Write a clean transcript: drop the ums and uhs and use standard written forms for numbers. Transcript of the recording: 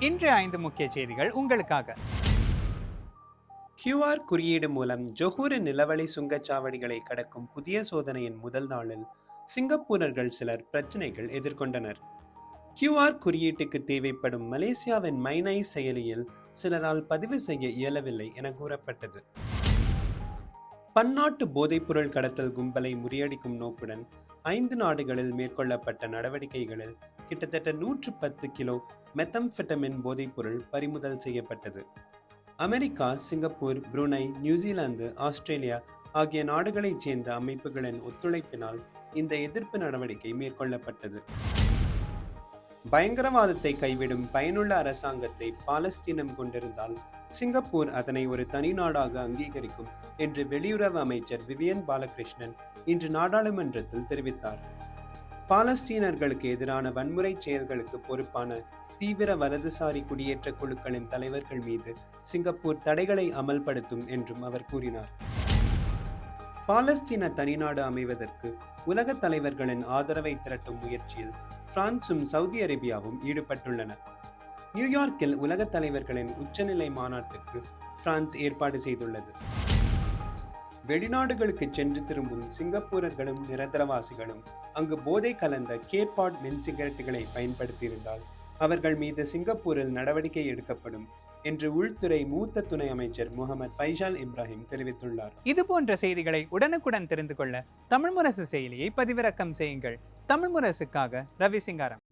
இன்று 5 முக்கிய செய்திகள் உங்களுக்காக. QR குறியீடு மூலம் ஜொஹூர் நிலவழி சுங்கச்சாவடிகளை கடக்கும் புதிய சோதனையின் முதல் நாளில் சிங்கப்பூரர்கள் சிலர் பிரச்சினைகள் எதிர்கொண்டனர். QR குறியீட்டுக்கு தேவைப்படும் மலேசியாவின் மைனை செயலியில் சிலரால் பதிவு செய்ய இயலவில்லை என கூறப்பட்டது. பன்னாட்டு போதைப்பொருள் கடத்தல் கும்பலை முறியடிக்கும் நோக்குடன் 5 நாடுகளில் மேற்கொள்ளப்பட்ட நடவடிக்கைகளில் கிட்டத்தட்ட 110 கிலோ மெத்தம்ஃபெட்டமின் போதைப்பொருள் பறிமுதல் செய்யப்பட்டது. அமெரிக்கா, சிங்கப்பூர், புருனை, நியூசிலாந்து, ஆஸ்திரேலியா ஆகிய நாடுகளைச் சேர்ந்த அமைப்புகளின் ஒத்துழைப்பினால் இந்த எதிர்ப்பு நடவடிக்கை மேற்கொள்ளப்பட்டது. பயங்கரவாதத்தை கைவிடும் பயனுள்ள அரசாங்கத்தை பாலஸ்தீனம் கொண்டிருந்தால் சிங்கப்பூர் அதனை ஒரு தனி நாடாக அங்கீகரிக்கும் என்று வெளியுறவு அமைச்சர் விவியன் பாலகிருஷ்ணன் இன்று நாடாளுமன்றத்தில் தெரிவித்தார். பாலஸ்தீனர்களுக்கு எதிரான வன்முறை செயல்களுக்கு பொறுப்பான தீவிர வலதுசாரி குடியேற்ற குழுக்களின் தலைவர்கள் மீது சிங்கப்பூர் தடைகளை அமல்படுத்தும் என்றும் அவர் கூறினார். பாலஸ்தீன தனிநாடு அமைவதற்கு உலக தலைவர்களின் ஆதரவை திரட்டும் முயற்சியில் பிரான்சும் சவுதி அரேபியாவும் ஈடுபட்டுள்ளன. நியூயார்க்கில் உலக தலைவர்களின் உச்சநிலை மாநாட்டுக்கு பிரான்ஸ் ஏற்பாடு செய்துள்ளது. வெளிநாடுகளுக்கு சென்று திரும்பும் சிங்கப்பூரர்களும் நிரந்தரவாசிகளும் அங்கு போதை கலந்த கேபாட் மின் சிகரெட்டுகளை பயன்படுத்தியிருந்தால் அவர்கள் மீது சிங்கப்பூரில் நடவடிக்கை எடுக்கப்படும் என்று உள்துறை மூத்த துணை அமைச்சர் முகமது ஃபைசால் இப்ராஹிம் தெரிவித்துள்ளார். இது போன்ற செய்திகளை உடனுக்குடன் தெரிந்து கொள்ள தமிழ் முரசு செயலியை பதிவிறக்கம் செய்யுங்கள். தமிழ் முரசுக்காக ரவி சிங்காரம்.